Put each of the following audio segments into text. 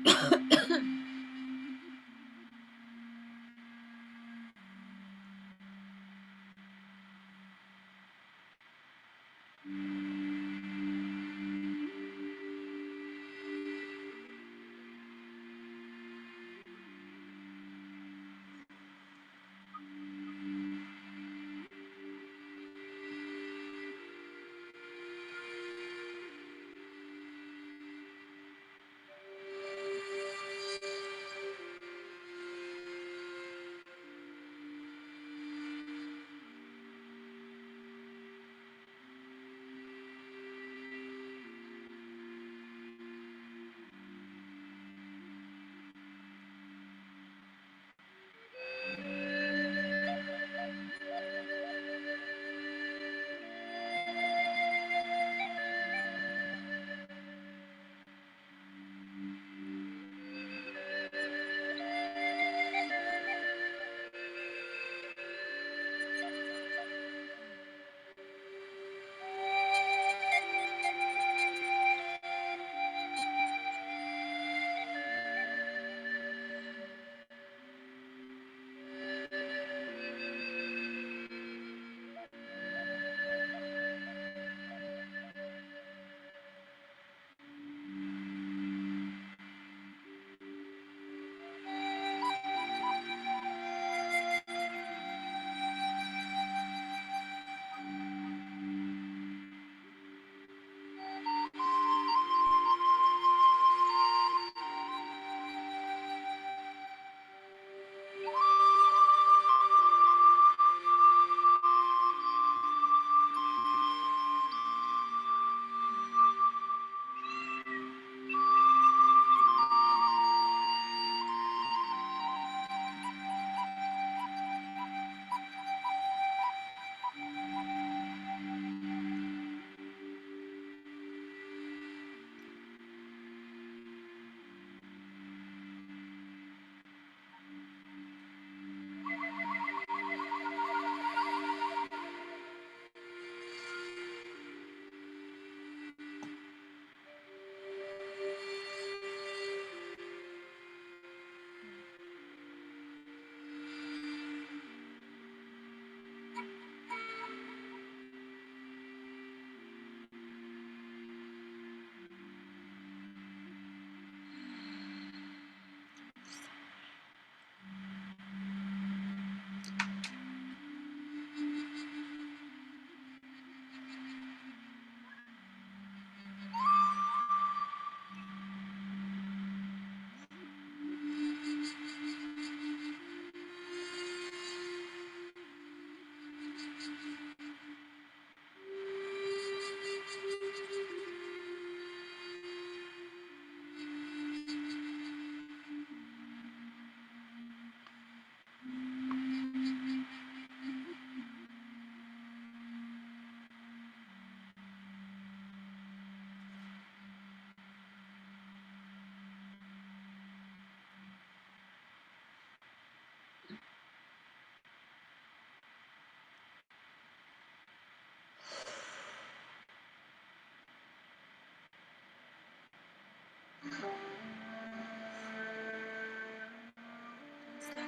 Stop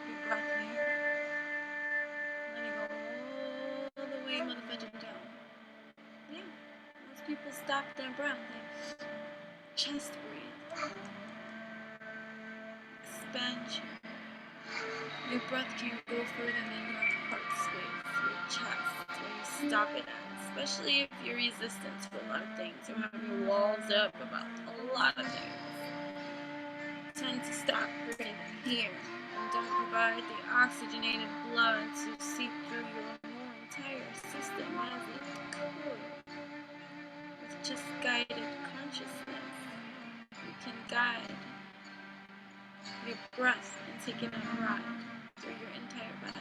your breath here. Let it go all the way, motherfucking down. Yeah, most people stop their breath. They chest breathe. Expansion. Your breath can go further than your heart space, your chest, where you stop it at. Especially if you're resistant to a lot of things or have your walls up about a lot of things. Tend to stop breathing here and don't provide the oxygenated blood to seep through your whole entire system as it could. With just guided consciousness, you can guide your breath and take it on a ride through your entire body.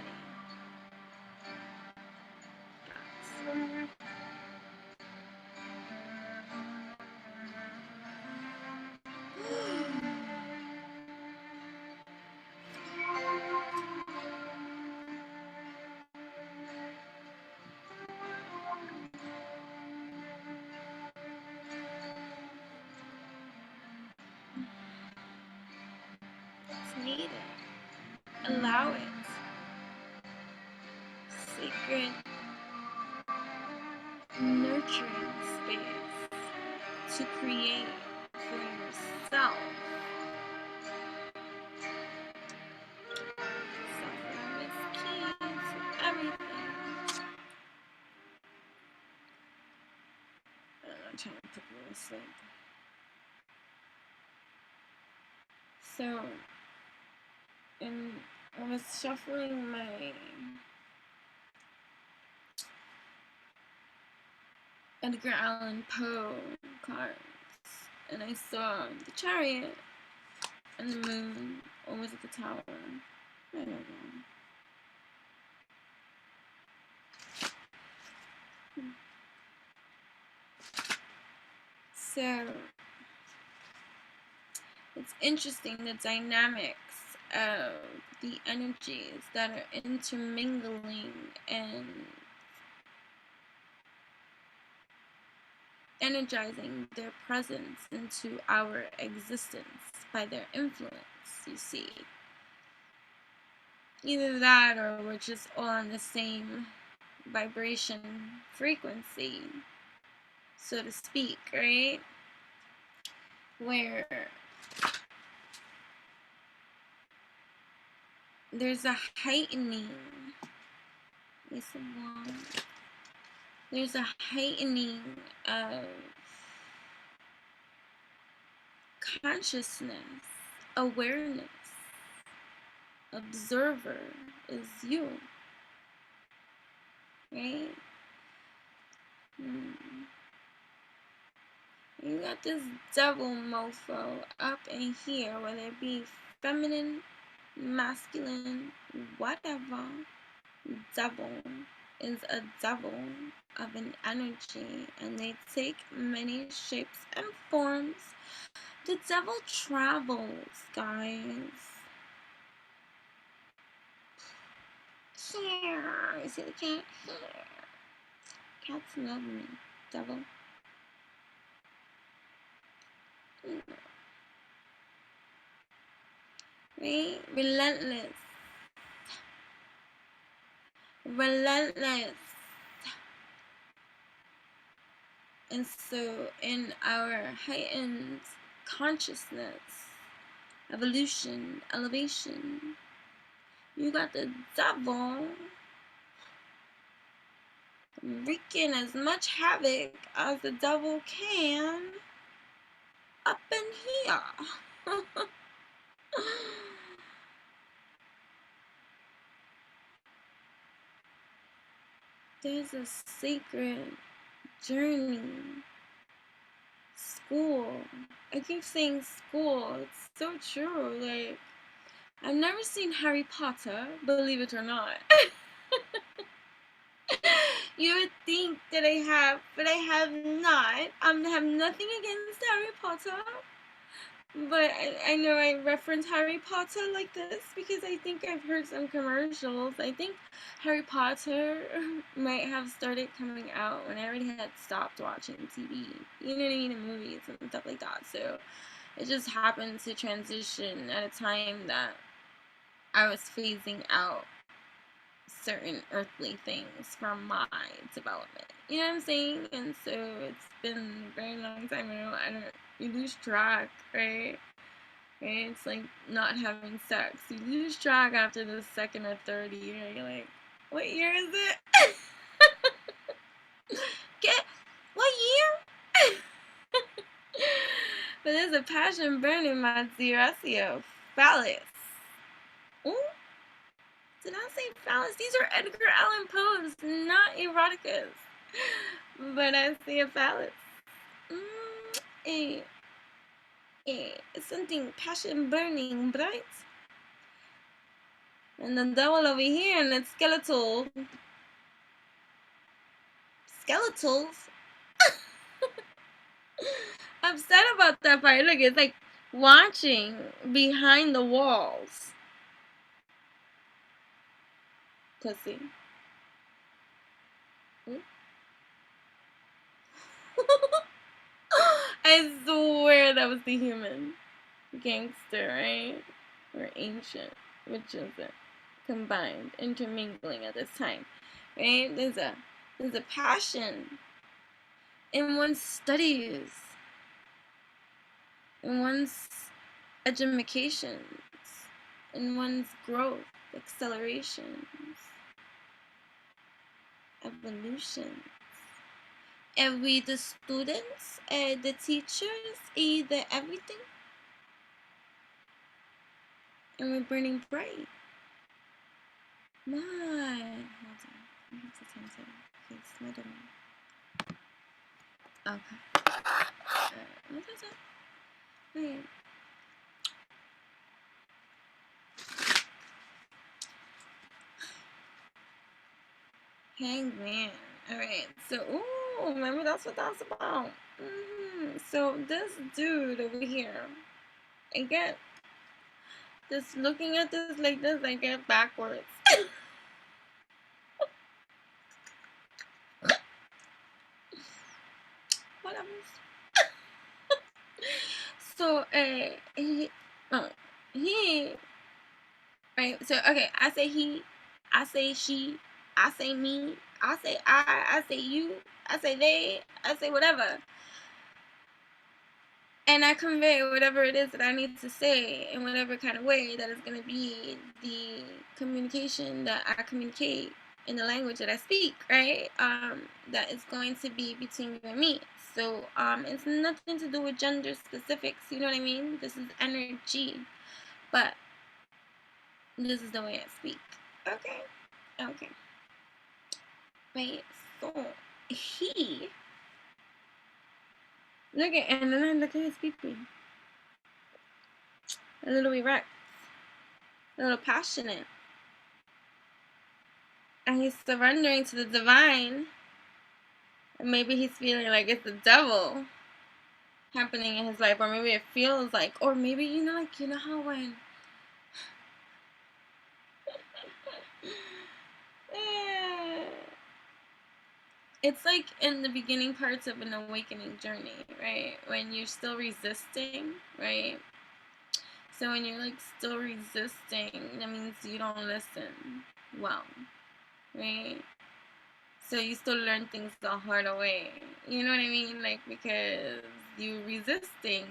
create it. Allow it. Sacred, nurturing space to create for yourself. Self-love is key to everything. I'm trying to put me to sleep. So, and I was shuffling my Edgar Allen Poe cards, and I saw the Chariot and the moon, or was it the Tower? I don't know. So, it's interesting the dynamics of the energies that are intermingling and energizing their presence into our existence by their influence, you see. Either that or we're just all on the same vibration frequency, so to speak, right? Where there's a heightening, there's a heightening of consciousness, awareness. Observer is you, right? You got this devil mofo up in here, whether it be feminine, masculine, whatever. Devil is a devil of an energy, and they take many shapes and forms. The devil travels, guys. Here, you see the cat? Here. Cats love me, devil. Right? Relentless. And so in our heightened consciousness, evolution, elevation, you got the devil wreaking as much havoc as the devil can up in here. There's a sacred journey. School. I keep saying school. It's so true. Like, I've never seen Harry Potter, believe it or not. You would think that I have, but I have not. I have nothing against Harry Potter. But I know I reference Harry Potter like this because I think I've heard some commercials. I think Harry Potter might have started coming out when I already had stopped watching TV. You know what I mean? And movies and stuff like that. So it just happened to transition at a time that I was phasing out certain earthly things from my development. You know what I'm saying? And so it's been a very long time ago. You lose track, right? It's like not having sex. You lose track after the second or third year. You're like, what year is it? What year? But there's a passion burning my Zerasio. Phallus. Ooh. Did I say phallus? These are Edgar Allen Poe's, not eroticas. But I see a phallus. It's something passion burning bright. And the devil over here and it's skeletal. Skeletals? Upset about that part. Look, it's like watching behind the walls. Pussy. I swear that was the human gangster, right? or ancient, which is combined, intermingling at this time, right? There's a passion in one's studies, in one's educations, in one's growth, accelerations, evolutions. And we, the students, the teachers, the everything, and we're burning bright. My, hold on. What's the time setting? Okay, it's my domain. Okay. What is it? Wait. Hangman. Alright, so, ooh, maybe that's what that's about. So, this dude over here, I get, just looking at this like this, I get backwards. Whatever. So, he, right, so, okay, I say he, I say she, I say me, I say I say you, I say they, I say whatever. And I convey whatever it is that I need to say in whatever kind of way that is going to be the communication that I communicate in the language that I speak, right? That is going to be between you and me. So it's nothing to do with gender specifics, you know what I mean? This is energy, but this is the way I speak. Okay. Right, so he, look at, and then I look at his people. A little erect, a little passionate. And he's surrendering to the divine. And maybe he's feeling like it's the devil happening in his life, or maybe it feels like, or maybe, you know how when it's like in the beginning parts of an awakening journey, right? When you're still resisting, right? So when you're like still resisting, that means you don't listen well, right? So you still learn things the hard way. You know what I mean? Like, because you're resisting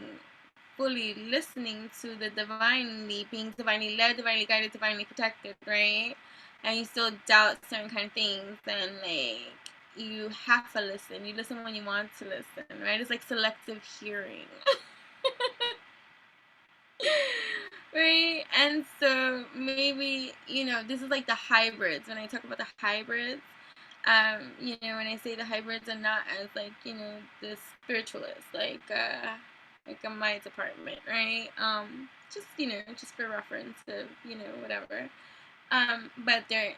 fully listening to the divinely, being divinely led, divinely guided, divinely protected, right? And you still doubt certain kind of things, and like you have to listen. You listen when you want to listen, right? It's like selective hearing. Right? And so maybe, this is like the hybrids. When I talk about the hybrids, when I say the hybrids are not as like, the spiritualists, like in my department, right? Just, just for reference to, whatever. But they're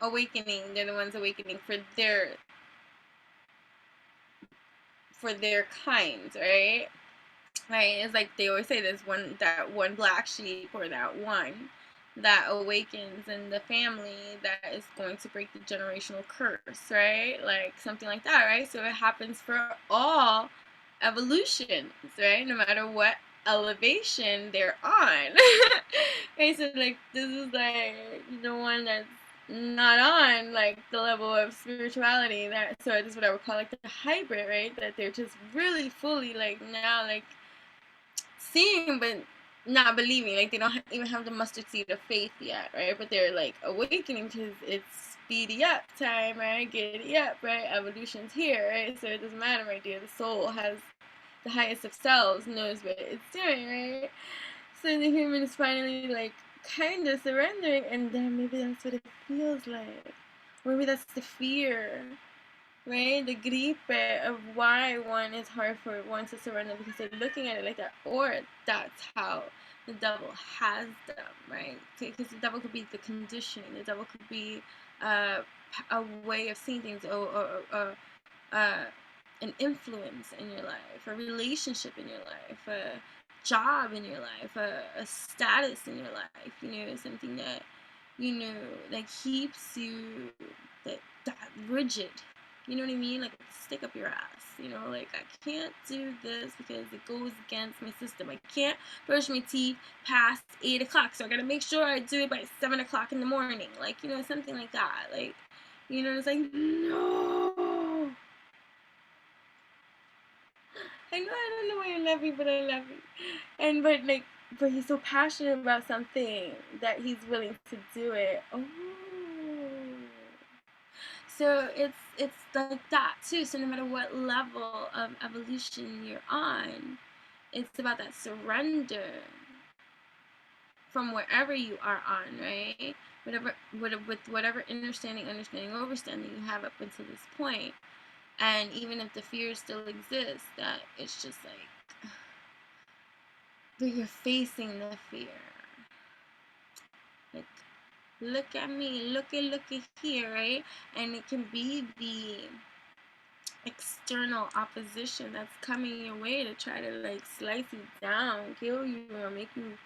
awakening, they're the ones awakening for their kind, right? Right? It's like they always say there's that one black sheep, or that one that awakens in the family that is going to break the generational curse, right? Like something like that, right? So it happens for all evolutions, right? No matter what elevation they're on. Okay, so like this is like the one that's not on like the level of spirituality, that, so this is what I would call like the hybrid, right? That they're just really fully like now like seeing but not believing, like they don't even have the mustard seed of faith yet, right? But they're like awakening because it's speedy up time, right? Giddy up, right? Evolution's here, right? So it doesn't matter, right, dear. The soul has the highest of selves, knows what it's doing, right? So the human is finally like kind of surrendering, and then maybe that's what it feels like. Maybe that's the fear, right? The gripe of why one is hard for one to surrender, because they're looking at it like that, or that's how the devil has them, right? Because the devil could be the conditioning, the devil could be a way of seeing things, or an influence in your life, a relationship in your life, a job in your life, a status in your life, something that, that keeps you that rigid, You know what I mean? Like, stick up your ass. You know, like, I can't do this because it goes against my system. I can't brush my teeth past 8 o'clock, so I gotta make sure I do it by 7 o'clock in the morning. Like, you know, something like that. Like, you know, it's like, no. I know I don't know why you love me, but I love you. But he's so passionate about something that he's willing to do it. Oh. So it's like that too. So no matter what level of evolution you're on, it's about that surrender from wherever you are on, right? With whatever understanding, overstanding you have up until this point. And even if the fear still exists, that it's just like, but you're facing the fear. Like, look at me, look at here, right? And it can be the external opposition that's coming your way to try to like slice you down, kill you, or make you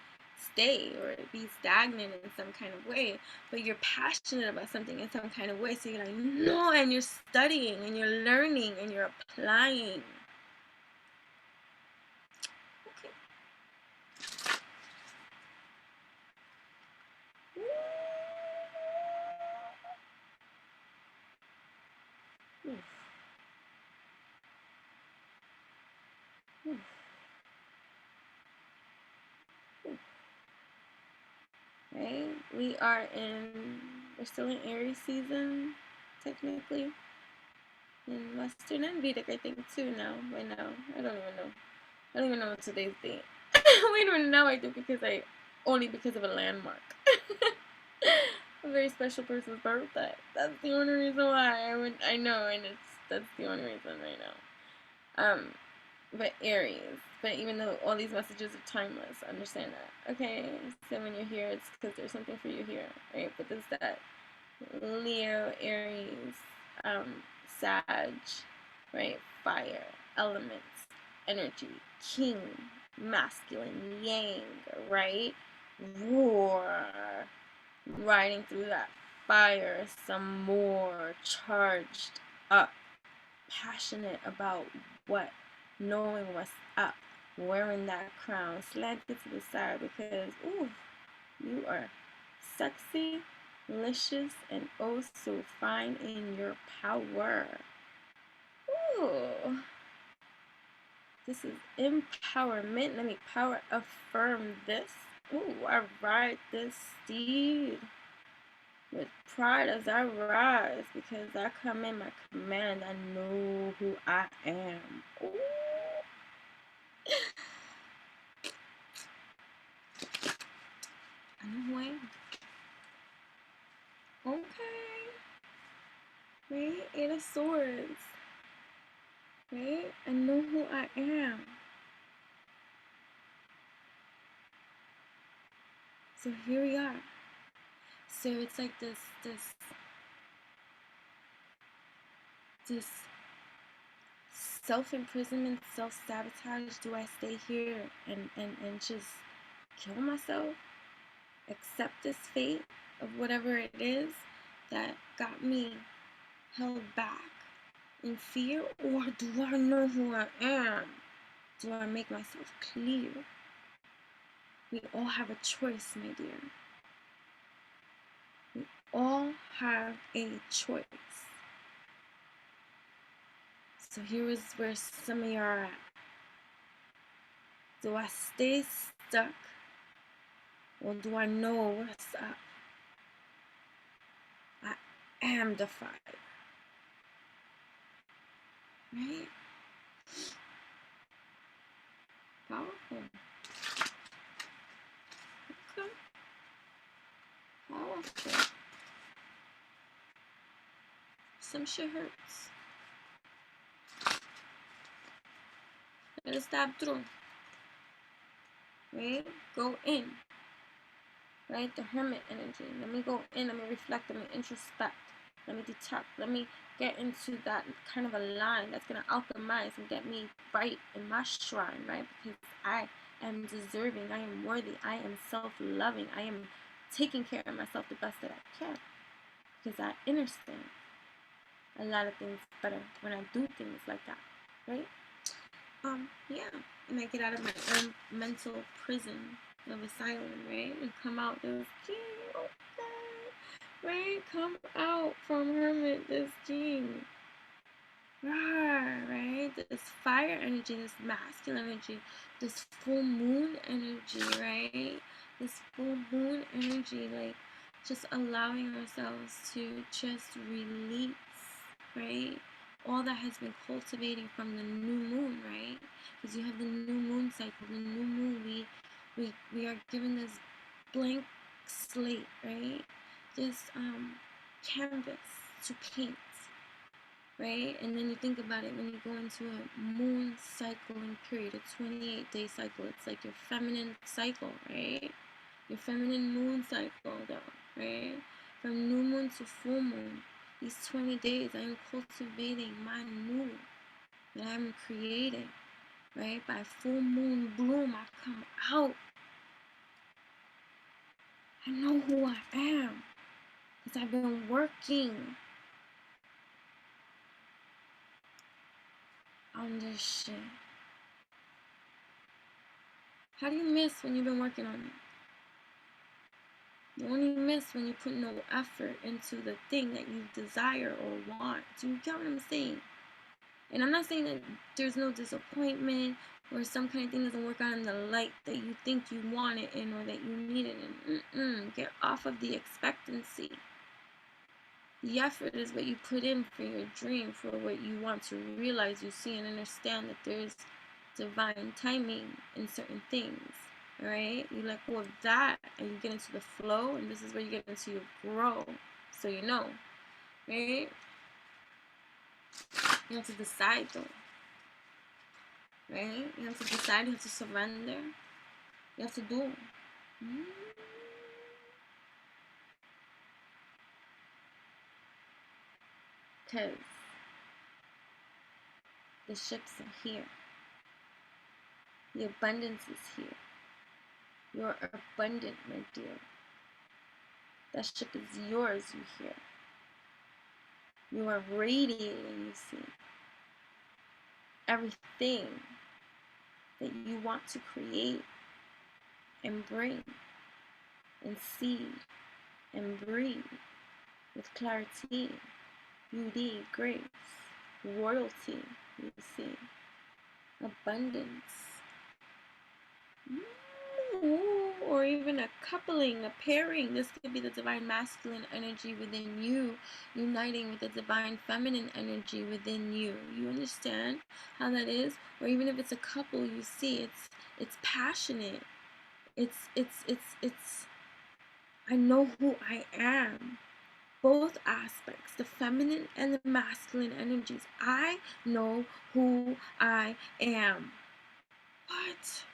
stay or be stagnant in some kind of way. But you're passionate about something in some kind of way, so you're like, no, and you're studying and you're learning and you're applying. Okay. Oof. Oof. Oof. Right? We're still in Aries season, technically. In Western and Vedic, I think, too, now. Right now. I don't even know. I don't even know what today's date. Wait a minute, now I do only because of a landmark. A very special person's birthday. That's the only reason why I know, and that's the only reason right now. But Aries. But even though all these messages are timeless, understand that. Okay, so when you're here, it's because there's something for you here, right? But there's that Leo, Aries, Sag, right? Fire, elements, energy, king, masculine, yang, right? Roar, riding through that fire, some more charged up, passionate about what, knowing what's up, wearing that crown, slanted to the side because, ooh, you are sexy, delicious, and oh so fine in your power. Ooh. This is empowerment. Let me power affirm this. Ooh, I ride this steed with pride as I rise because I come in my command. I know who I am. Ooh. I know who I am. Okay. Right? 8 of Swords. Right? I know who I am. So here we are. So it's like this self-imprisonment, self-sabotage. Do I stay here and just kill myself? Accept this fate of whatever it is that got me held back in fear? Or do I know who I am? Do I make myself clear? We all have a choice, my dear. We all have a choice. So here is where some of you are at. Do I stay stuck? Or do I know what's up? I am the fire. Right? Powerful. Okay. Powerful. Some shit hurts. Let it stab through. Right? Go in. Right? The hermit energy. Let me go in. Let me reflect. Let me introspect. Let me detect. Let me get into that kind of a line that's going to alchemize and get me right in my shrine, right? Because I am deserving. I am worthy. I am self-loving. I am taking care of myself the best that I can. Because I understand. a lot of things better when I do things like that, right? Yeah, and I get out of my own mental prison of asylum, right? And come out this king, okay, right? Come out from hermit, this king. Right? This fire energy, this masculine energy, this full moon energy, right? This full moon energy, like just allowing ourselves to just release, right? All that has been cultivating from the new moon, right? Because you have the new moon cycle, the new moon, we are given this blank slate, right? This canvas to paint, right? And then you think about it when you go into a moon cycling period, a 28-day cycle. It's like your feminine cycle, right? Your feminine moon cycle, though, right? From new moon to full moon, these 20 days, I am cultivating my new that I'm creating, right? By full moon bloom, I come out. I know who I am because I've been working on this shit. How do you miss when you've been working on it? You only miss when you put no effort into the thing that you desire or want. Do you get what I'm saying? And I'm not saying that there's no disappointment or some kind of thing doesn't work out in the light that you think you want it in or that you need it in. Get off of the expectancy. The effort is what you put in for your dream, for what you want to realize, you see and understand that there's divine timing in certain things. Right? You let go of that and you get into the flow, and this is where you get into your grow. So you know, right? You have to decide though. Right? You have to decide, you have to surrender. You have to do. Because the ships are here. The abundance is here. You're abundant, my dear. That ship is yours, you hear. You are radiating, you see. Everything that you want to create and bring and see and breathe with clarity, beauty, grace, royalty, you see, abundance. Or even a coupling, a pairing. This could be the divine masculine energy within you uniting with the divine feminine energy within you. You understand how that is? Or even if it's a couple, you see it's passionate. It's I know who I am. Both aspects, the feminine and the masculine energies. I know who I am. What?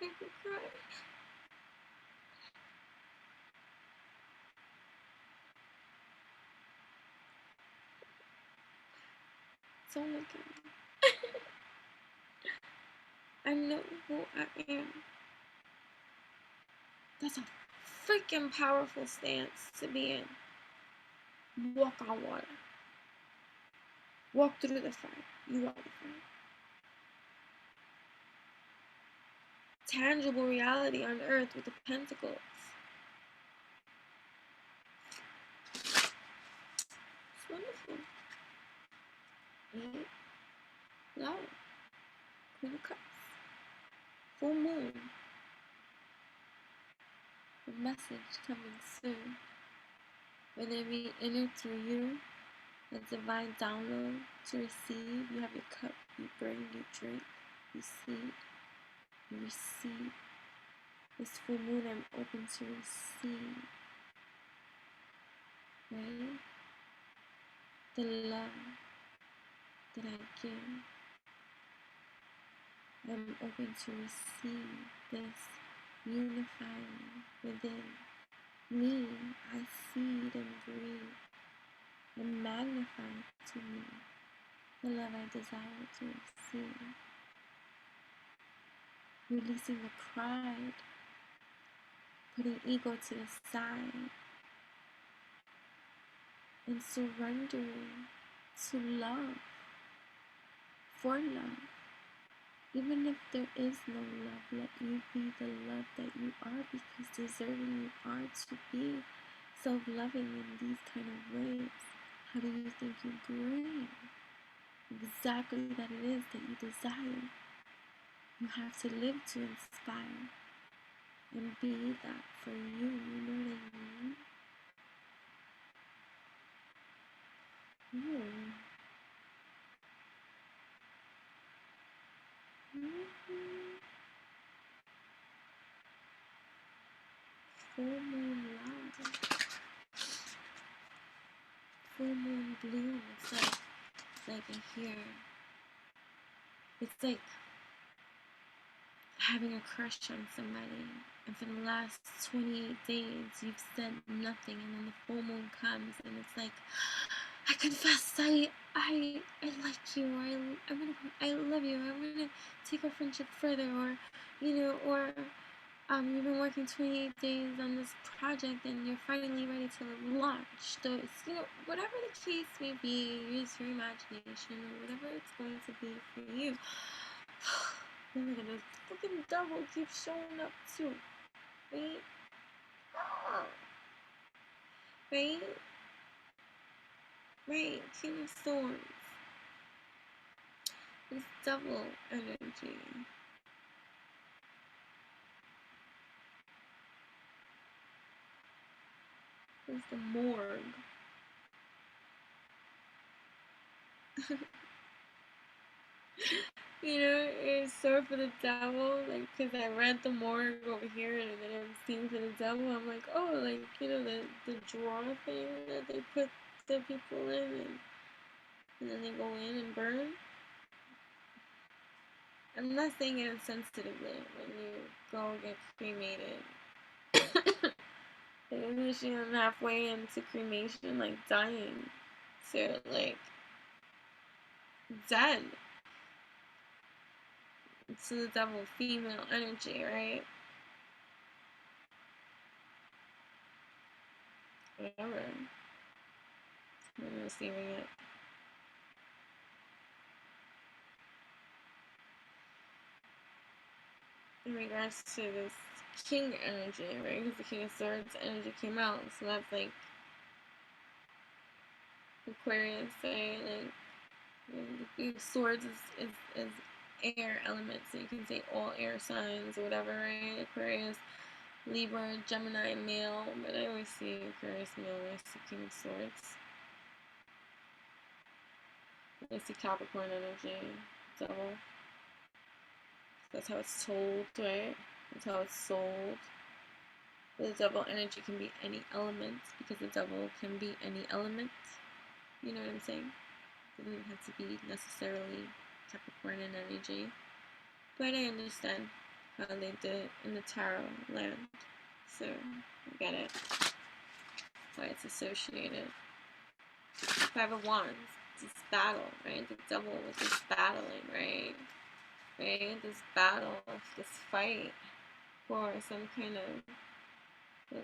I can cry. So like I know who I am. That's a freaking powerful stance to be in. Walk on water. Walk through the fire. You are the fire. Tangible reality on earth with the pentacles. It's wonderful. Right? Love. Queen of Cups. Full moon. The message coming soon. Whether it be inner through you, a divine download to receive. You have your cup, you bring, you drink, you see, you receive. This full moon, I'm open to receive. Right? The love that I give. I'm open to receive this unifying within me. I seed and breathe and magnify to me the love I desire to receive. Releasing the pride, putting ego to the side, and surrendering to love, for love. Even if there is no love, let you be the love that you are, because deserving you are to be self-loving in these kind of ways. How do you think you bring exactly that it is that you desire? You have to live to inspire and be that for you, you know what I mean? Full moon love. Full moon bloom. It's like in here. It's like having a crush on somebody, and for the last 28 days you've said nothing, and then the full moon comes and it's like, I confess, I like you, or I love you, or I'm gonna take our friendship further, or or you've been working 28 days on this project and you're finally ready to launch. So it's, whatever the case may be, use your imagination or whatever it's going to be for you. Oh my god, the fucking devil keeps showing up too. Right? Right? Right, King of Swords. This devil energy. It's the morgue. It's sore for the devil, like, because I read the morgue over here and then I'm seeing for the devil. I'm like, oh, like, the drawer thing that they put the people in and then they go in and burn. I'm not saying it insensitively when you go get cremated. Usually I'm halfway into cremation, like dying. So, like, dead. It's the devil female energy, right? Whatever. I'm receiving it. In regards to this king energy, right? Because the King of Swords energy came out, so that's like Aquarius, right? Like, the swords is air element, so you can say all air signs or whatever, right? Aquarius, Libra, Gemini, male, but I always see Aquarius male when I see King of Swords. I see Capricorn energy, devil. That's how it's told, right? That's how it's sold. The devil energy can be any element, because the devil can be any element. You know what I'm saying? It doesn't have to be necessarily Capricorn energy. But I understand how they did it in the tarot land. So, I get it. Why it's associated. Five of Wands. This battle, right? The devil was just battling, right? Right? This battle, this fight for some kind of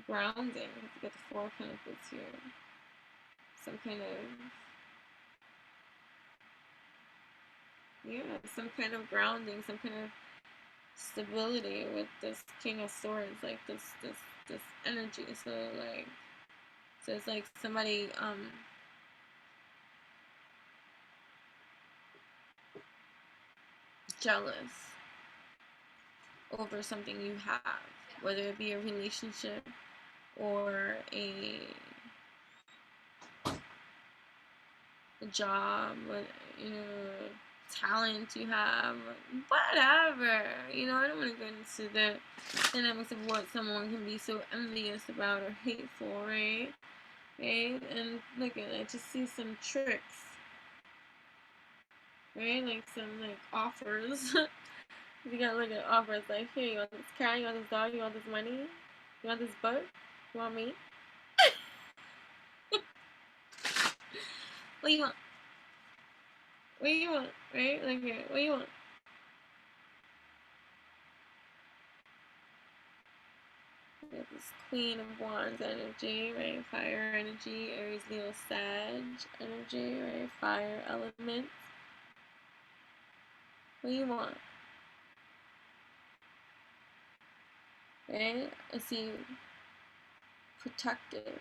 grounding. You get the Four of Pentacles here. Some kind of grounding, some kind of stability with this King of Swords, like this energy. So it's like somebody jealous over something you have, whether it be a relationship or a job, talent you have, whatever. I don't want to go into the dynamics of what someone can be so envious about or hateful, right? Right? And look at I just see some tricks, right? Like some offers. You got offers like, here, you want this car, you want this dog, you want this money, you want this book, you want me? What do you want? What do you want? Right? Like, here, what do you want? We have this Queen of Wands energy, right? Fire energy, Aries, Leo, Sag energy, right? Fire element. What do you want? Right? I see protective.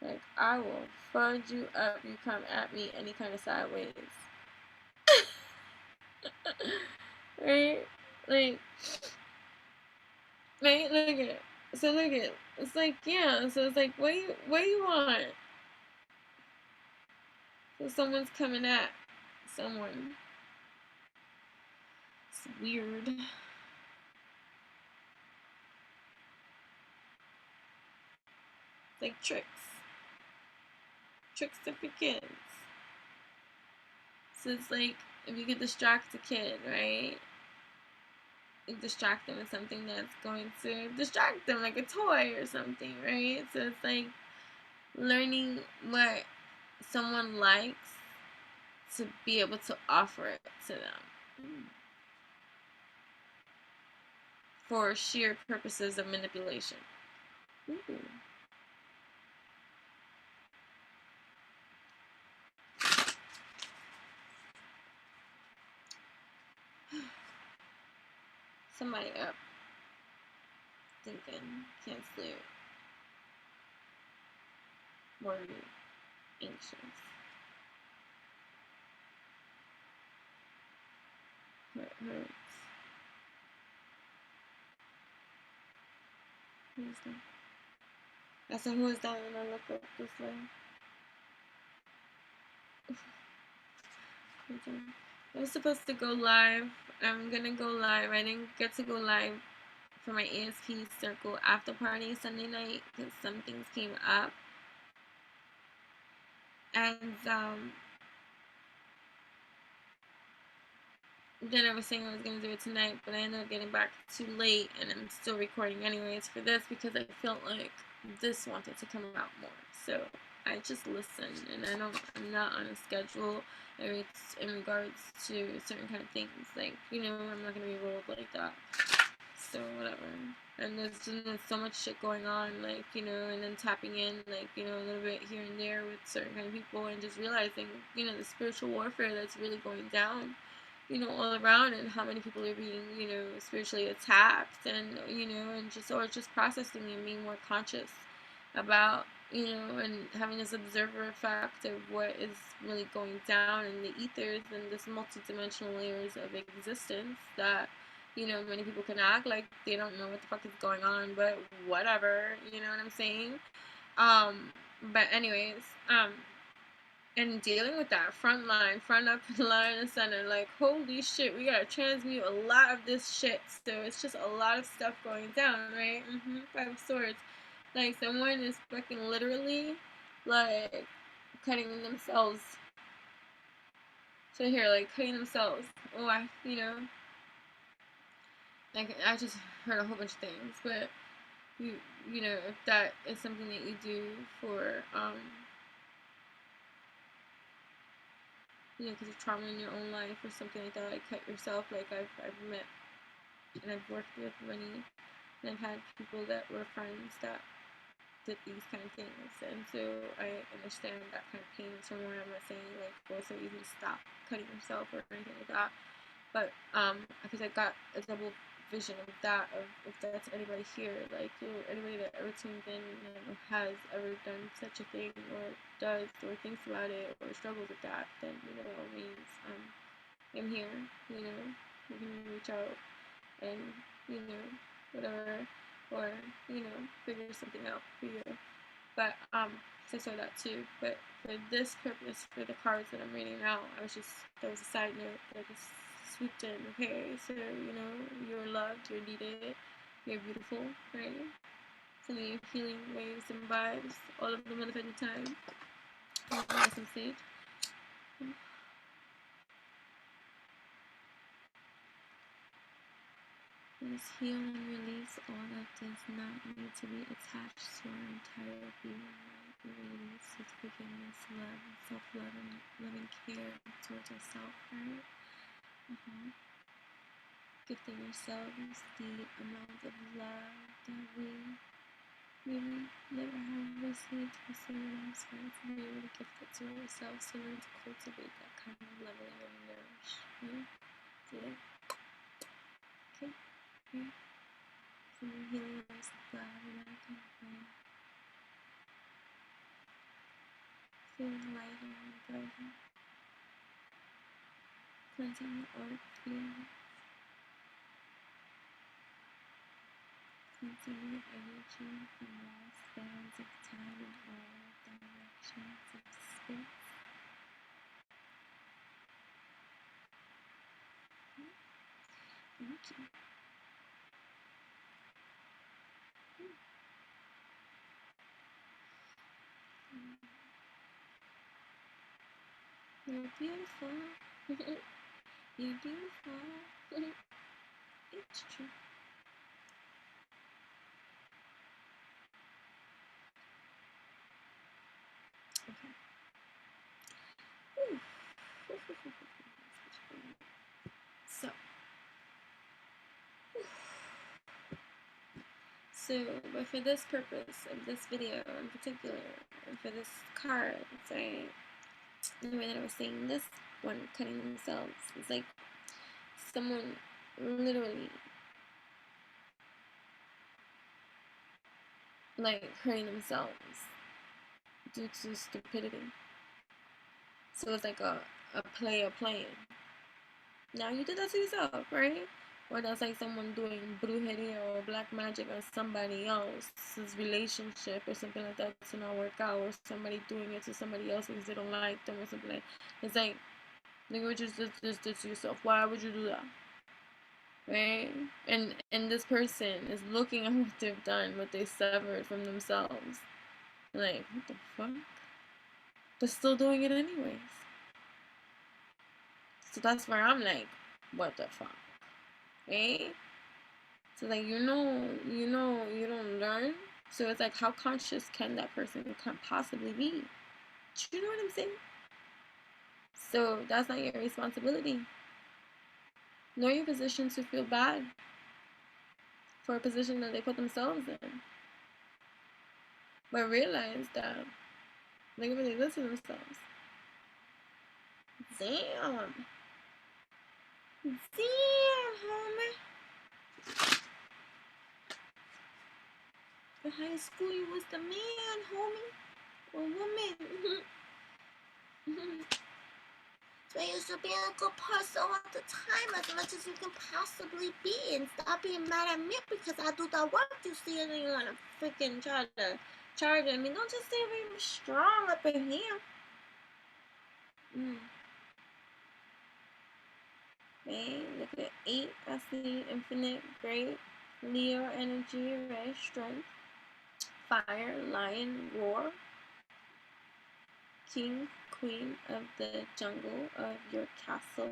Like, I will fudge you up. You come at me any kind of sideways. Right? Like, right? Look at it. So look at it. It's like, yeah. So it's like, what do you want? So someone's coming at someone. It's weird. It's like tricks. Tricks of your kids. So it's like, if you could distract a kid, right? You distract them with something that's going to distract them, like a toy or something, right? So it's like learning what someone likes to be able to offer it to them for sheer purposes of manipulation. Ooh. Somebody up thinking, can't sleep, worried, anxious, hurts. Who's that? I said, who is that when I look up this way? I was supposed to go live. I'm gonna go live. I didn't get to go live for my ASP circle after party Sunday night because some things came up. And then I was saying I was gonna do it tonight, but I ended up getting back too late, and I'm still recording anyways for this because I felt like this wanted to come out more. So I just listened, and I'm not on a schedule in regards to certain kind of things. Like, you know, I'm not gonna be rolled like that. So whatever. And there's so much shit going on, like, you know, and then tapping in, like, you know, a little bit here and there with certain kind of people, and just realizing, you know, the spiritual warfare that's really going down, you know, all around, and how many people are being, you know, spiritually attacked, and, you know, and just, or just processing and being more conscious about, you know, and having this observer effect of what is really going down in the ethers and this multidimensional layers of existence that, you know, many people can act like they don't know what the fuck is going on, but whatever, you know what I'm saying? But anyways, and dealing with that front line, front up line and center, like, holy shit, we gotta transmute a lot of this shit. So it's just a lot of stuff going down, right? Five of Swords. Like, someone is fucking literally, like, cutting themselves. So here, like, cutting themselves. Oh, you know, like, I just heard a whole bunch of things, but you know, if that is something that you do for, you know, because of trauma in your own life or something like that, like cut yourself. Like, I've met and I've worked with many, and I've had people that were friends that did these kind of things, and so I understand that kind of pain and turmoil. I'm not saying like go so easy to stop cutting yourself or anything like that, but because I got a double vision of that, of if that's anybody here, like, you know, anybody that ever tuned in and has ever done such a thing or does or thinks about it or struggles with that, then, you know, it means I'm here, you know, you can reach out and, you know, whatever, or, you know, figure something out for you. But so I saw that too. But for this purpose, for the cards that I'm reading now, that was a side note that I just swooped in. Okay, so, you know, you're loved, you're needed, you're beautiful, right? Sending you healing waves and vibes all of the motherfucking time. Awesome stage. Just heal and release all that does not need to be attached to our entire being, right? We release with forgiveness, love, and self-love, and loving care towards ourselves, right? Gifting ourselves the amount of love that we We never have received for someone else, right? To be able to gift it to ourselves, to learn to cultivate that kind of leveling and nourish. See that? Okay. Okay. So we're healing our supply and that kind of thing. Feeling lighter and brighter. Cleansing the earth field. Cleansing the energy from all spans of time and all directions of space. Thank you. You're beautiful. You're beautiful. It's true. Okay. But for this purpose of this video in particular, and for this card, right, the way that I was saying this one, cutting themselves, it's like someone literally like hurting themselves due to stupidity. So it's like a player playing. Now you did that to yourself, right? Or that's like someone doing brujeria or black magic on somebody else's relationship or something like that to not work out, or somebody doing it to somebody else because they don't like them or something like that. It's like, nigga, what you just did to yourself. Why would you do that? Right? And this person is looking at what they've done, what they severed from themselves. Like, what the fuck? But still doing it anyways. So that's where I'm like, what the fuck? Right? So like you don't learn. So it's like, how conscious can that person possibly be? Do you know what I'm saying? So that's not your responsibility. Know your position to feel bad for a position that they put themselves in. But realize that they really listen to themselves. Damn. Damn, homie. In high school, you was the man, homie. Or woman. So you should be a good person all the time, as much as you can possibly be, and stop being mad at me because I do the work. You see it and you want to freaking try to charge at me. Don't just say I'm strong up in here. Okay, look at 8. I see infinite, great, Leo energy, right? Strength, fire, lion, roar, king, queen of the jungle of your castle.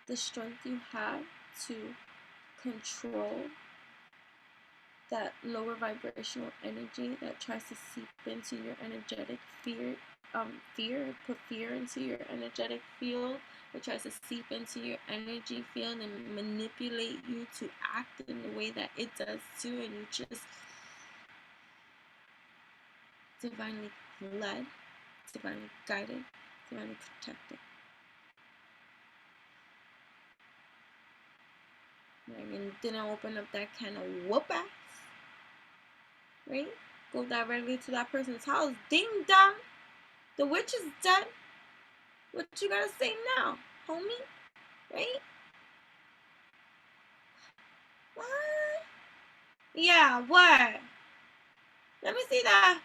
The strength you have to control that lower vibrational energy that tries to seep into your energetic put fear into your energetic field, that tries to seep into your energy field and manipulate you to act in the way that it does too, and you just divinely led, divinely guided, divinely protected. And didn't open up that kind of whoop ass, right? Go directly to that person's house. Ding dong. The witch is dead. What you gotta say now, homie? Right? What? Yeah, what? Let me see that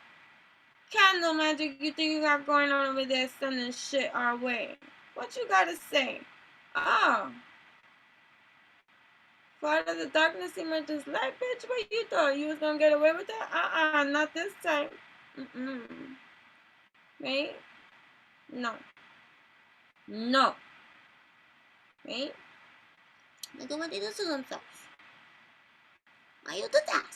candle magic you think you got going on over there sending shit our way. What you gotta say? Oh. Part of the darkness emerges light, bitch. What you thought? You was gonna get away with that? Not this time. Right? No. No. Right? Look at what they do to themselves. Why you do that?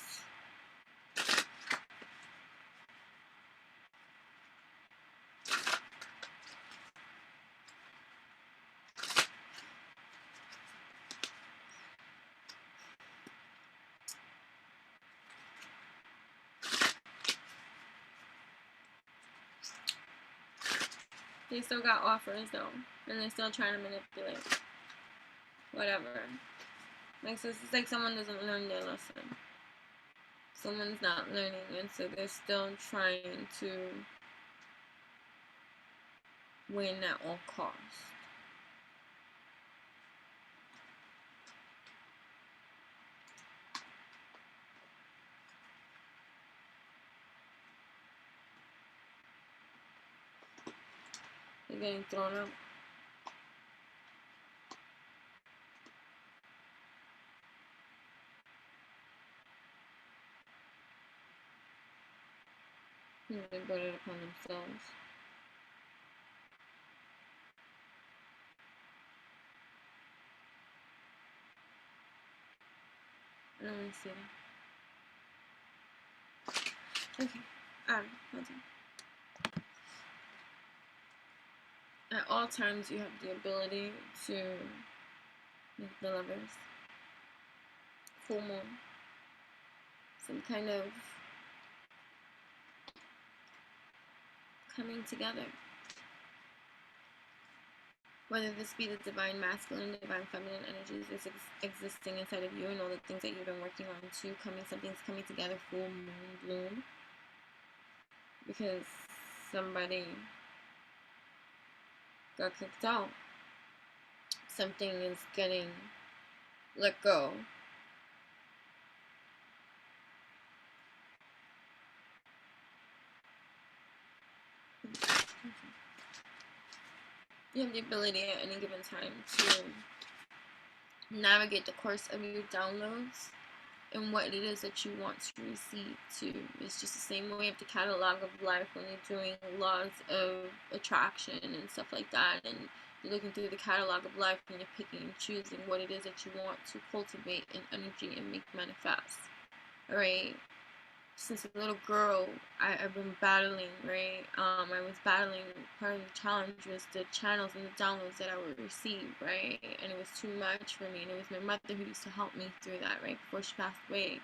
They still got offers though, and they're still trying to manipulate. Whatever. Like, so it's like someone doesn't learn their lesson. Someone's not learning, and so they're still trying to win at all costs. They're getting thrown out. They brought it upon themselves. I don't want to see that. Okay. Hold on. At all times, you have the ability to make the Lovers, full moon, some kind of coming together. Whether this be the divine masculine, divine feminine energies that's existing inside of you and all the things that you've been working on too, something's coming together, full moon bloom. Because somebody got kicked out. Something is getting let go. You have the ability at any given time to navigate the course of your downloads and what it is that you want to receive too. It's just the same way of the catalog of life when you're doing laws of attraction and stuff like that, and you're looking through the catalog of life and you're picking and choosing what it is that you want to cultivate in energy and make manifest. Alright? Since a little girl, I've been battling, right? I was battling, part of the challenge was the channels and the downloads that I would receive, right? And it was too much for me, and it was my mother who used to help me through that, right? Before she passed away,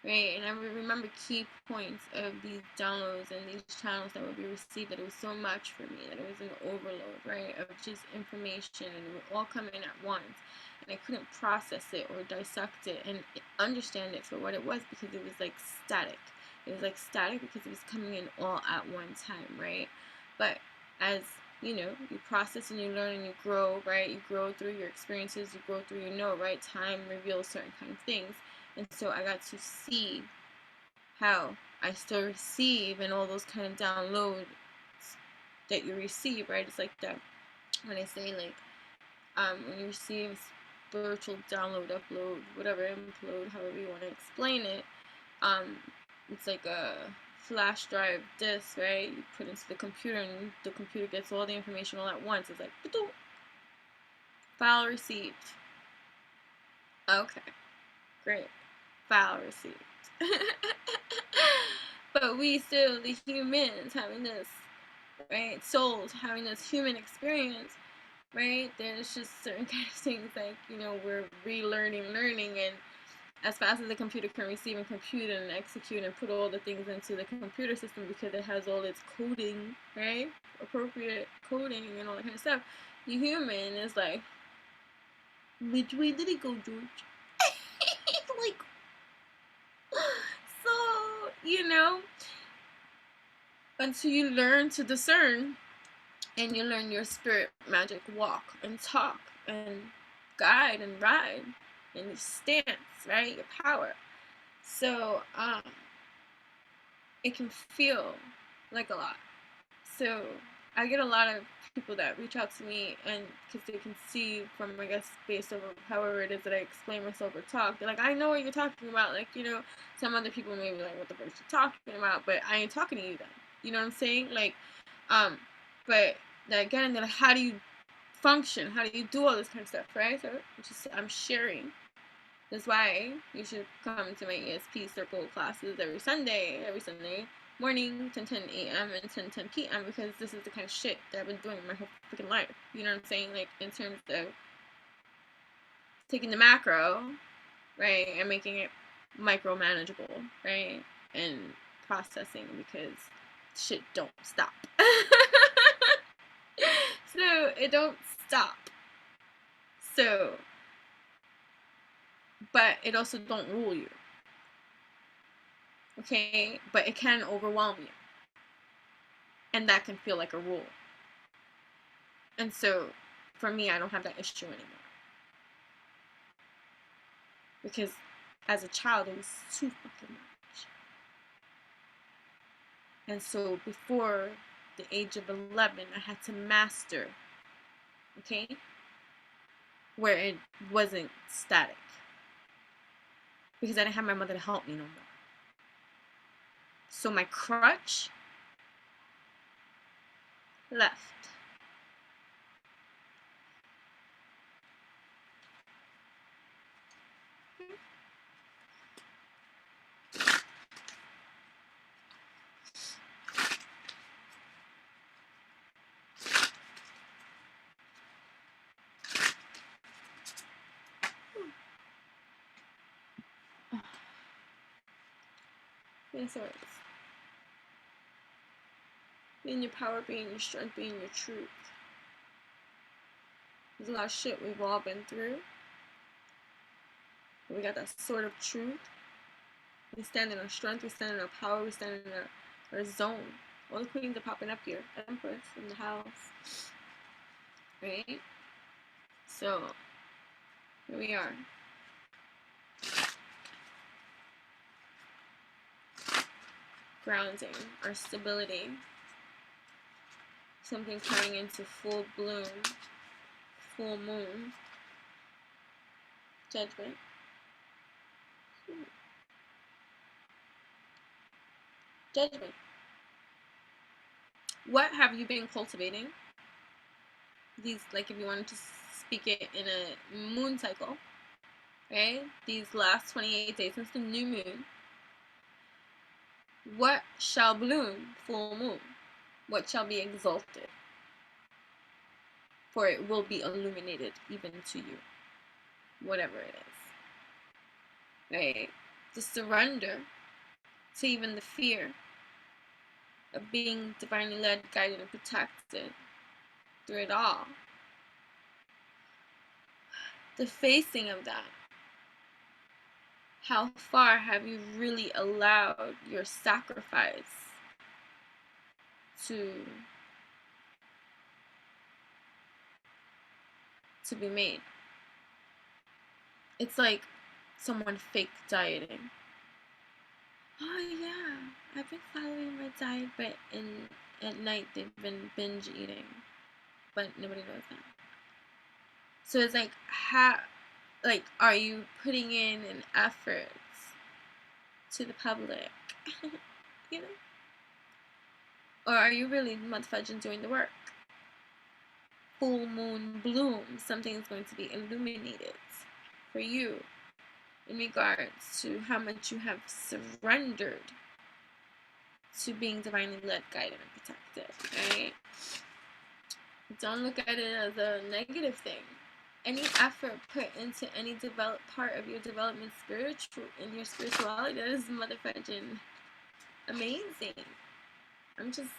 right? And I remember key points of these downloads and these channels that would be received, that it was so much for me, that it was an overload, right? Of just information, and it would all come in at once. And I couldn't process it or dissect it and understand it for what it was, because it was like static. It was like static because it was coming in all at one time, right? But as you know, you process and you learn and you grow, right? You grow through your experiences, you grow through, right? Time reveals certain kind of things. And so I got to see how I still receive and all those kind of downloads that you receive, right? It's like that when I say like, when you receive spiritual download, upload, whatever, implode, however you want to explain it, it's like a flash drive disk, right? You put into the computer and the computer gets all the information all at once. It's like, file received. Okay, great. File received. But we still, the humans, having this, right, souls having this human experience, right? There's just certain kind of things like, we're relearning, learning, and as fast as the computer can receive and compute and execute and put all the things into the computer system, because it has all its coding, right? Appropriate coding and all that kind of stuff. The human is like, which way did it go, George? Like, so, until you learn to discern and you learn your spirit magic walk and talk and guide and ride and your stance, right? Your power. So, it can feel like a lot. So, I get a lot of people that reach out to me, and because they can see from, I guess, based on however it is that I explain myself or talk, they're like, I know what you're talking about. Like, some other people may be like, what the fuck are you talking about? But I ain't talking to you then. You know what I'm saying? Like, but again, they're like, how do you function? How do you do all this kind of stuff, right? So, I'm sharing. That's why you should come to my ESP circle classes every Sunday morning, 10 a.m. and 10 p.m. because this is the kind of shit that I've been doing my whole freaking life. You know what I'm saying? Like, in terms of taking the macro, right, and making it micro manageable, right, and processing, because shit don't stop. it don't stop. So, but it also don't rule you. Okay? But it can overwhelm you. And that can feel like a rule. And so, for me, I don't have that issue anymore. Because as a child, it was too fucking much. And so, before the age of 11, I had to master, okay? Where it wasn't static. Because I didn't have my mother to help me no more. So my crutch left. Yes, always. Being your power, being your strength, being your truth. There's a lot of shit we've all been through. But we got that sword of truth. We stand in our strength, we stand in our power, we stand in our zone. All the queens are popping up here. Empress in the house. Right? So, here we are. Grounding, our stability. Something coming into full bloom, full moon. Judgment. Judgment. What have you been cultivating? These, like, if you wanted to speak it in a moon cycle, right? These last 28 days since the new moon. What shall bloom? Full moon. What shall be exalted? For it will be illuminated even to you. Whatever it is. Right? To surrender to even the fear of being divinely led, guided, and protected through it all. The facing of that. How far have you really allowed your sacrifice to be made? It's like someone fake dieting. Oh yeah, I've been following my diet, but at night they've been binge eating, but nobody knows that. So it's like, are you putting in an effort to the public? You know? Or are you really mudfudging doing the work? Full moon bloom, something is going to be illuminated for you in regards to how much you have surrendered to being divinely led, guided, and protected, right? Don't look at it as a negative thing. Any effort put into any part of your development in your spirituality, that is motherfucking amazing. I'm just,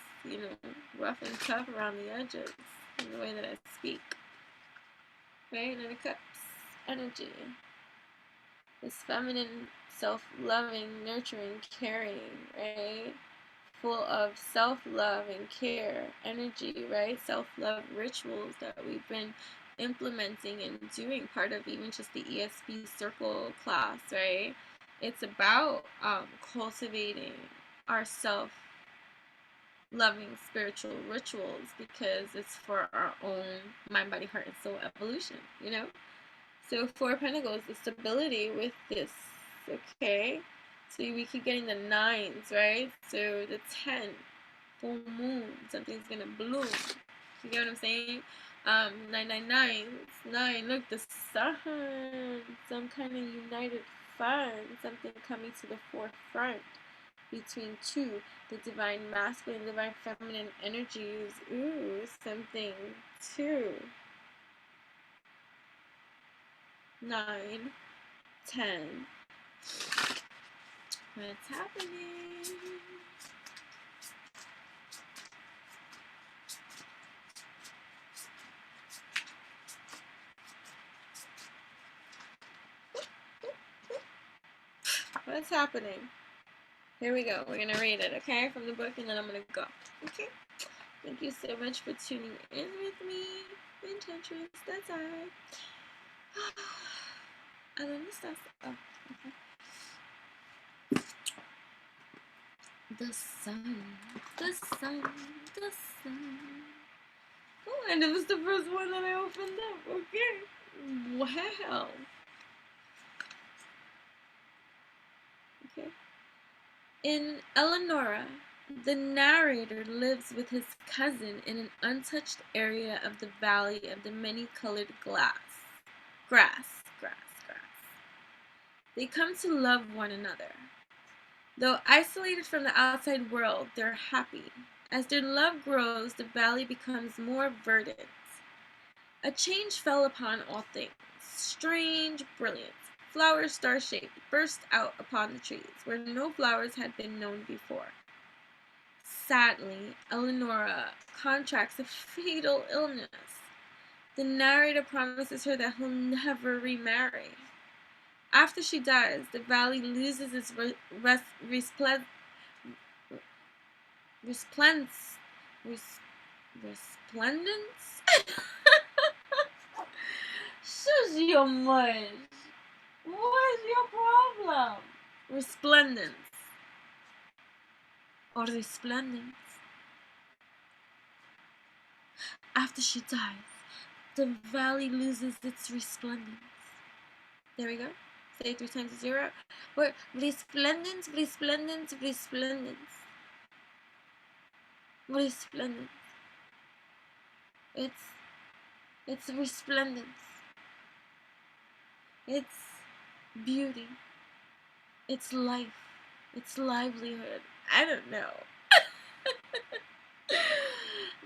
rough and tough around the edges in the way that I speak. Right? And the cups energy. This feminine, self-loving, nurturing, caring, right? Full of self-love and care energy, right? Self-love rituals that we've been implementing and doing, part of even just the ESP circle class, right? It's about cultivating our self-loving spiritual rituals, because it's for our own mind, body, heart, and soul evolution, So 4 of Pentacles, the stability with this, okay? So we keep getting the 9s, right? So the 10, full moon, something's gonna bloom. You get what I'm saying? 999, 9, look, the sun, some kind of united fun, something coming to the forefront between two, the divine masculine, divine feminine energies. Ooh, something, 2, 9, 10. What's happening? What's happening? Here we go. We're gonna read it, okay, from the book, and then I'm gonna go. Okay. Thank you so much for tuning in with me. Intentions. That's alright. I love this stuff. Oh, okay. The sun, the sun, the sun. Oh, and it was the first one that I opened up. Okay. Wow. Okay. In Eleonora, the narrator lives with his cousin in an untouched area of the valley of the many-colored grass. They come to love one another. Though isolated from the outside world, they're happy. As their love grows, the valley becomes more verdant. A change fell upon all things. Strange brilliance. Flowers star-shaped burst out upon the trees, where no flowers had been known before. Sadly, Eleonora contracts a fatal illness. The narrator promises her that he'll never remarry. After she dies, the valley loses its resplendence. Shush your mush. What is your problem? Resplendence. Or resplendence. After she dies, the valley loses its resplendence. There we go. Say it 3 times 0. Where resplendence, resplendence, resplendence. Resplendence. It's resplendence. It's beauty. It's life. It's livelihood. I don't know.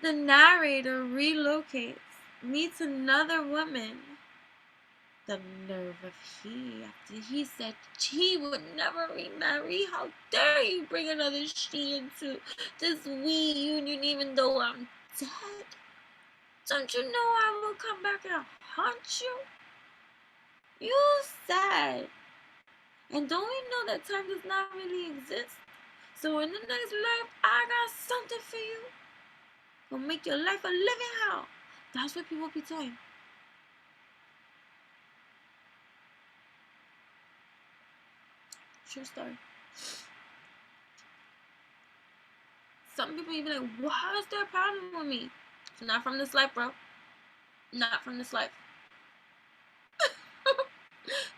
The narrator relocates, meets another woman. The nerve of he, after he said he would never remarry. How dare you bring another she into this we union even though I'm dead? Don't you know I will come back and haunt you? You said. And don't we know that time does not really exist? So in the next life, I got something for you. Gonna make your life a living hell. That's what people be saying. True story. Some people be like, why is there a problem with me? It's not from this life, bro. Not from this life.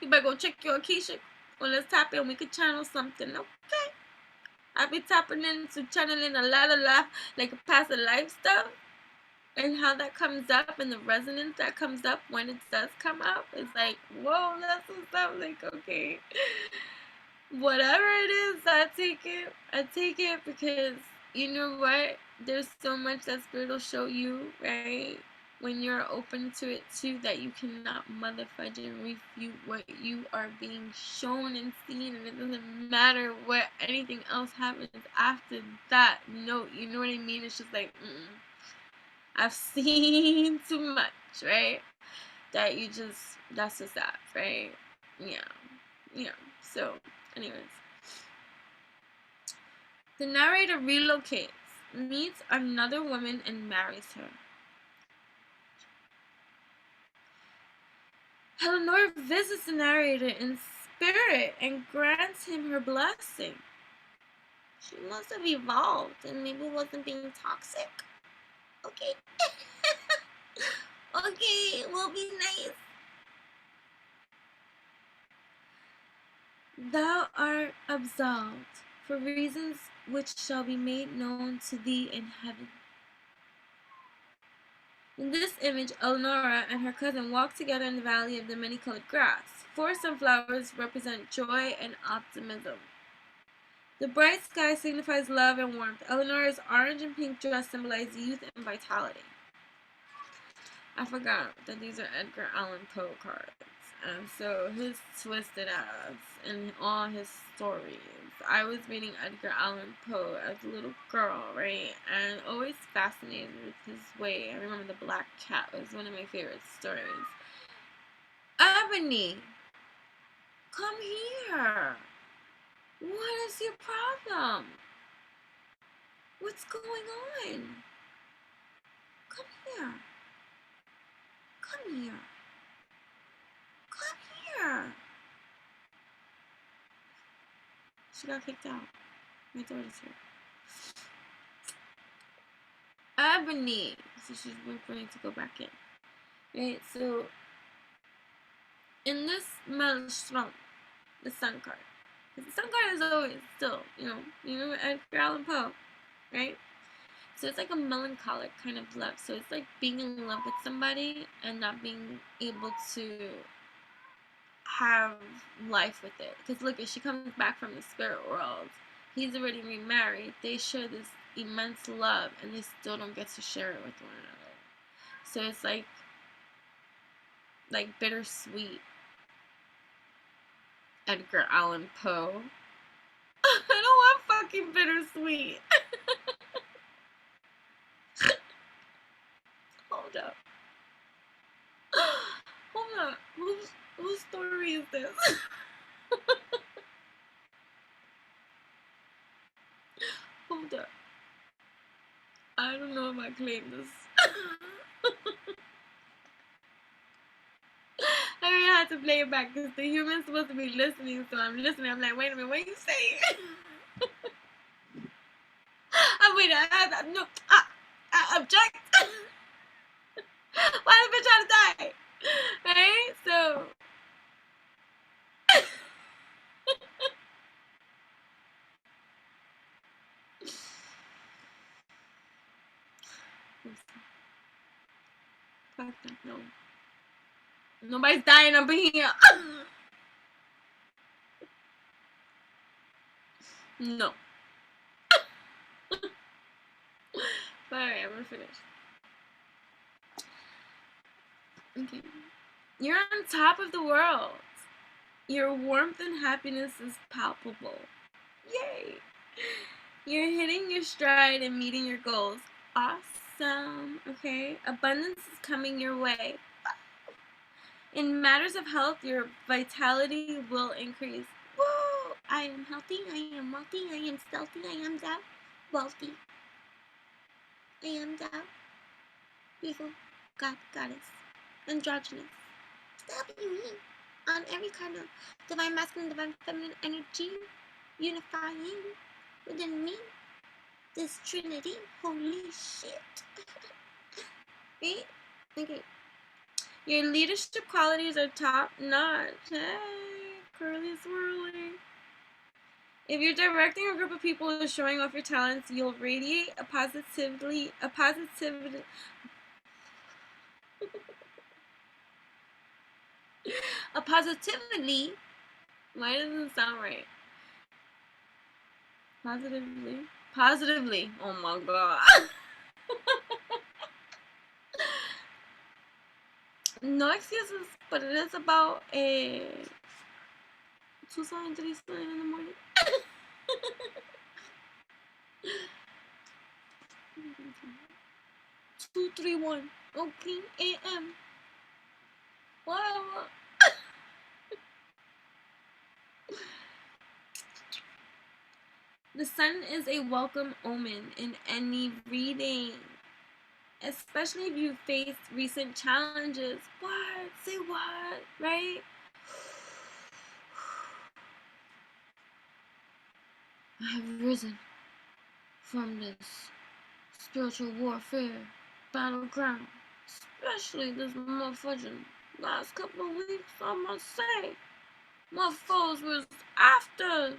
You better go check your Akisha. Well, let's tap in. We could channel something, okay? I be tapping into channeling a lot of life, like past life stuff. And how that comes up and the resonance that comes up when it does come up. It's like, whoa, that's what's up. Like, okay. Whatever it is, I take it. I take it because, you know what? There's so much that Spirit will show you, right? When you're open to it too, that you cannot motherfudge and refute what you are being shown and seen, and it doesn't matter what anything else happens after that note. You know what I mean? It's just like, I've seen too much, right? That you just, that's just that, right? Yeah. So, anyways. The narrator relocates, meets another woman, and marries her. Eleanor visits the narrator in spirit and grants him her blessing. She must have evolved and maybe wasn't being toxic. Okay. Okay, we'll be nice. Thou art absolved for reasons which shall be made known to thee in heaven. In this image, Eleonora and her cousin walk together in the valley of the many-colored grass. 4 sunflowers represent joy and optimism. The bright sky signifies love and warmth. Eleonora's orange and pink dress symbolize youth and vitality. I forgot that these are Edgar Allen Poe cards. And so his twisted ass and all his stories. I was reading Edgar Allen Poe as a little girl, right? And always fascinated with his way. I remember The Black Cat was one of my favorite stories. Ebony, come here. What is your problem? What's going on? Come here. Come here. Come here. She got kicked out. My daughter's here. Ebony. So she's waiting to go back in. Right, so in this maelstrom, the sun card. The sun card is always still, you know Edgar Allen Poe, right? So it's like a melancholic kind of love. So it's like being in love with somebody and not being able to have life with it. Because look, if she comes back from the spirit world, he's already remarried. They share this immense love and they still don't get to share it with one another. So it's like bittersweet. Edgar Allen Poe. I don't want fucking bittersweet. Hold up. Hold up. Whose story is this? Hold up. I don't know if I claim this. I really had to play it back because the human's supposed to be listening, so I'm listening. I'm like, wait a minute, what are you saying? I'm waiting. No, object. Why the bitch trying to die? Right? So. Fuck that, no. Nobody's dying up in here. No. Alright, I'm gonna finish. Okay. You're on top of the world. Your warmth and happiness is palpable. Yay! You're hitting your stride and meeting your goals. Awesome. Okay. Abundance is coming your way. In matters of health, your vitality will increase. Woo! I am healthy, I am wealthy, I am stealthy, I am thou, wealthy. I am thou, beautiful, God, goddess, androgynous. That'll be me. On every kind of divine masculine, divine feminine energy, unifying within me. This trinity, holy shit. Right? Okay. Your leadership qualities are top notch. Hey, curly swirly. If you're directing a group of people or showing off your talents, you'll radiate a positivity. Why doesn't it sound right? Positively. Oh my god. No excuses, but it is about 2 something, 3 something in the morning. 2:31. Okay, a.m. Wow. The sun is a welcome omen in any reading, especially if you face recent challenges. What? Say what? Right? I have risen from this spiritual warfare battleground, especially this motherfucking last couple of weeks, I must say. Motherfuckers was after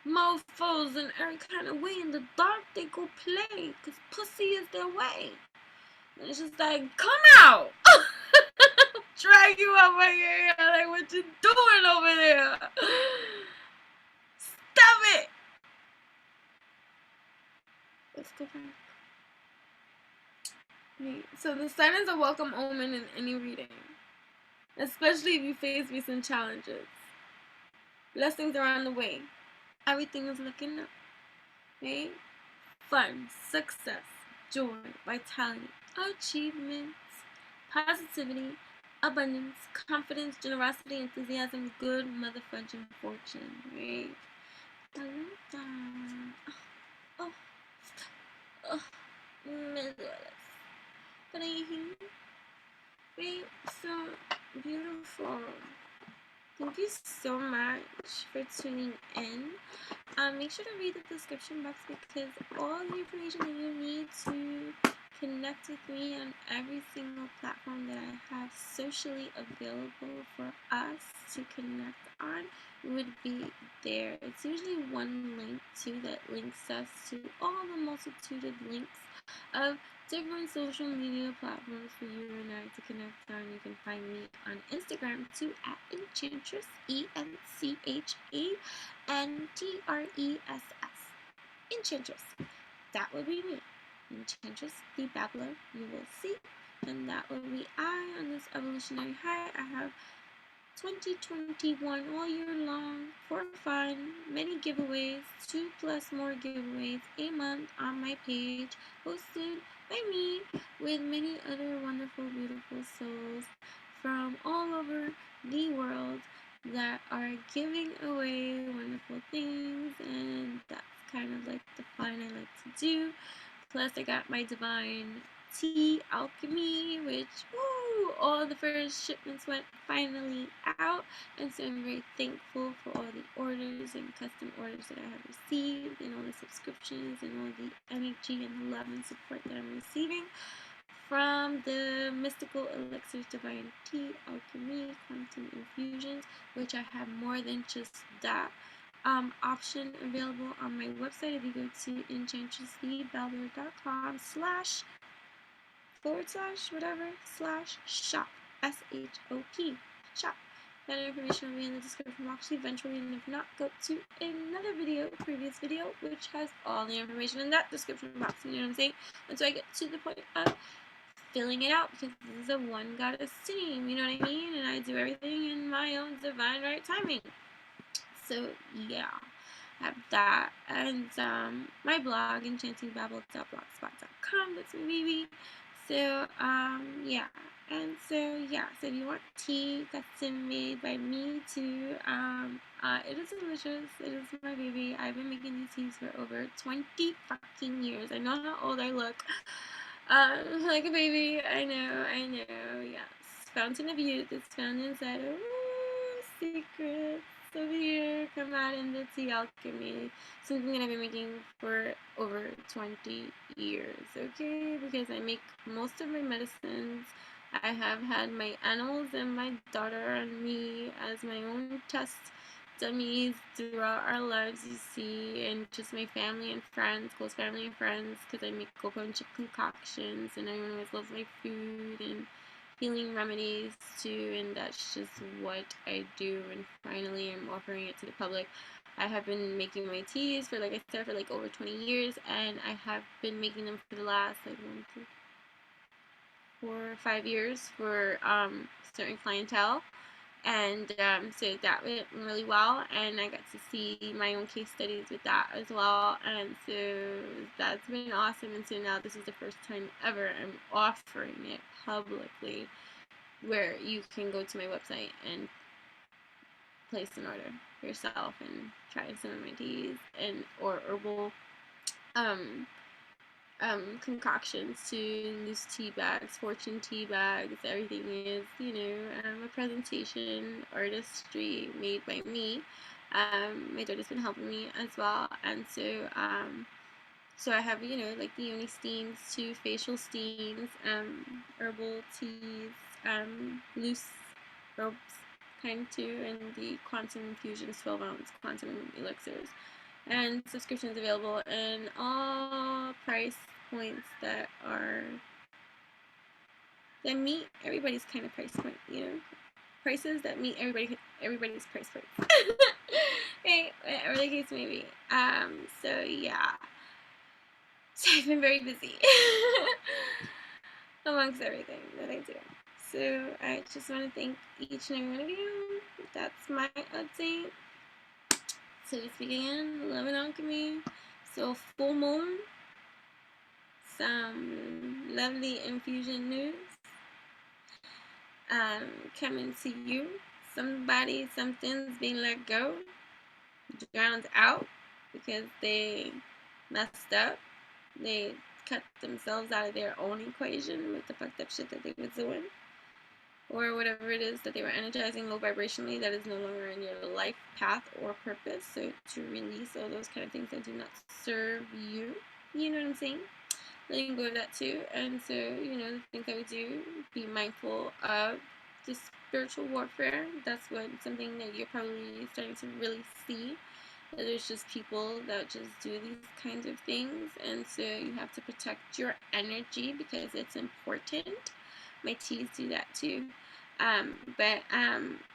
motherfuckers in every kind of way. In the dark, they go play, because pussy is their way. And it's just like, come out! Drag you over here, like, what you doing over there? Stop it! Let's go back. Okay, so the sun is a welcome omen in any reading, especially if you face recent challenges. Blessings are on the way. Everything is looking up. Okay? Fun, success, joy, vitality, achievements, positivity, abundance, confidence, generosity, enthusiasm, good motherfucking fortune. Right? I like that. Oh, oh, me duele. But I think, wait, so beautiful. Thank you so much for tuning in. Make sure to read the description box because all the information that you need to connect with me on every single platform that I have socially available for us to connect on would be there. It's usually one link too that links us to all the multitude of links of different social media platforms for you and I to connect on. You can find me on Instagram too at Enchantress, ENCHANTRESS. Enchantress. That would be me. Enchantress, the babbler, you will see. And that would be I on this evolutionary high. I have 2021 all year long for fun, many giveaways, 2+ more giveaways a month on my page, hosted by me with many other wonderful, beautiful souls from all over the world that are giving away wonderful things, and that's kind of like the fun I like to do. Plus, I got my divine tea alchemy, which all the first shipments went finally out, and so I'm very thankful for all the orders and custom orders that I have received, and all the subscriptions, and all the energy and the love and support that I'm receiving from the mystical elixirs, divine tea, alchemy, quantum infusions, which I have more than just that option available on my website. If you go to enchantressthebabbler.com//whatever/shop, SHOP, shop. That information will be in the description box eventually, and if not, go to another video, previous video, which has all the information in that description box, you know what I'm saying? And so I get to the point of filling it out because this is a one goddess team, you know what I mean? And I do everything in my own divine right timing. So yeah, I have that, and my blog, enchantingbabble.blogspot.com, that's my baby. So yeah, and so yeah, so if you want tea custom made by me too, it is delicious. It is my baby. I've been making these teas for over 20 fucking years. I know how old I look. Like a baby. I know. Yes. Fountain of Youth is found inside. Ooh, secrets of here come out in the tea alchemy. Something that I've been making for over 20 years. Okay, because I make most of my medicines. I have had my animals and my daughter and me as my own test dummies throughout our lives, you see, and just my family and friends, close family and friends, because I make a bunch of concoctions, and everyone always loves my food and healing remedies too, and that's just what I do. And finally, I'm offering it to the public. I have been making my teas for, like I said, for like over 20 years, and I have been making them for the last like 4 or 5 years for certain clientele. And so that went really well, and I got to see my own case studies with that as well, and so that's been awesome. And so now this is the first time ever I'm offering it publicly, where you can go to my website and place an order for yourself and try some of my teas and or herbal concoctions to loose tea bags, fortune tea bags. Everything is, a presentation artistry made by me. My daughter's been helping me as well, and so I have, like the yoni steams to facial steams, herbal teas, loose herbs kind too, and the quantum infusions, 12-ounce quantum elixirs, and subscriptions available in all price points that meet everybody's kind of price point, prices that meet everybody's price points. Okay, whatever the case may be. So yeah, so I've been very busy amongst everything that I do. So I just want to thank each and every one of you. That's my update. So to speak again, love and alchemy. So full moon, some lovely infusion news coming to you. Something's being let go, drowned out, because they messed up. They cut themselves out of their own equation with the fucked up shit that they were doing, or whatever it is that they were energizing low vibrationally that is no longer in your life path or purpose. So to release all those kind of things that do not serve you, you know what I'm saying? Letting go of that too. And so, the things that we do, be mindful of the spiritual warfare. That's something that you're probably starting to really see. That there's just people that just do these kinds of things, and so you have to protect your energy because it's important. My T's do that too. But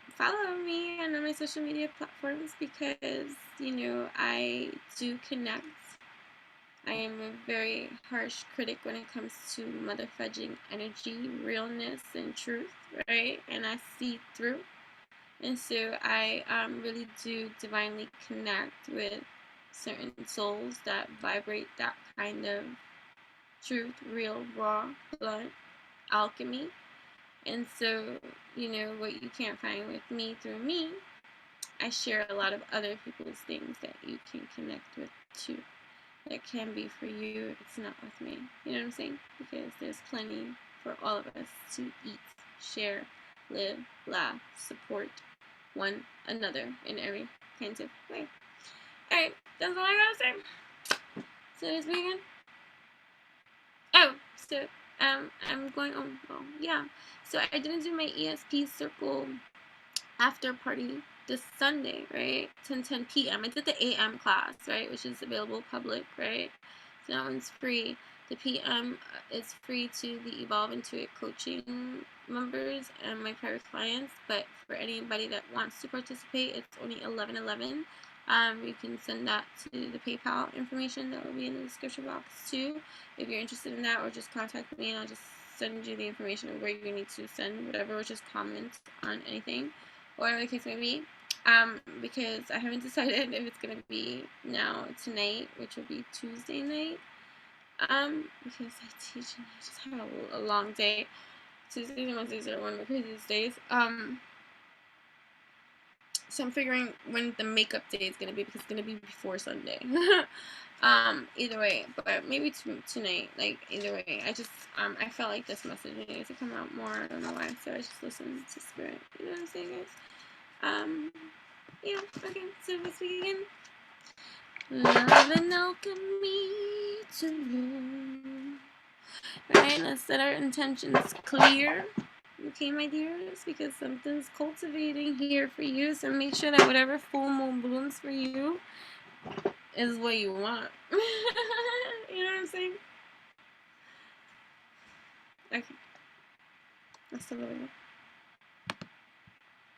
follow me on all my social media platforms because, I do connect. I am a very harsh critic when it comes to mother fudging energy, realness, and truth, right? And I see through. And so I really do divinely connect with certain souls that vibrate that kind of truth, real, raw, blunt alchemy. And so, what you can't find with me through me, I share a lot of other people's things that you can connect with too. That can be for you if it's not with me. You know what I'm saying? Because there's plenty for all of us to eat, share, live, laugh, support one another in every kind of way. Alright, that's all I gotta say. So this weekend. Oh, so I'm going on. Oh, yeah. So I didn't do my ESP circle after party this Sunday, right? 10 p.m. I did the AM class, right, which is available public, right? So that one's free. The PM is free to the Evolve Into It coaching members and my private clients, but for anybody that wants to participate, it's only $11.11. You can send that to the PayPal information that will be in the description box too, if you're interested in that, or just contact me and I'll just send you the information of where you need to send whatever, or just comment on anything, or whatever the case may be. Because I haven't decided if it's gonna be now tonight, which will be Tuesday night. Because I teach and I just had a long day. Tuesdays and Wednesdays are one of the craziest days. So I'm figuring when the makeup day is gonna be, because it's gonna be before Sunday. Either way, but maybe tonight. Like either way, I felt like this message needed to come out more. I don't know why, so I just listened to spirit. You know what I'm saying, guys? Yeah. Okay. So this week again. Love and alchemy to you. Right, let's set our intentions clear. Okay, my dears, because something's cultivating here for you. So make sure that whatever full moon blooms for you is what you want. You know what I'm saying? Okay. Hasta luego.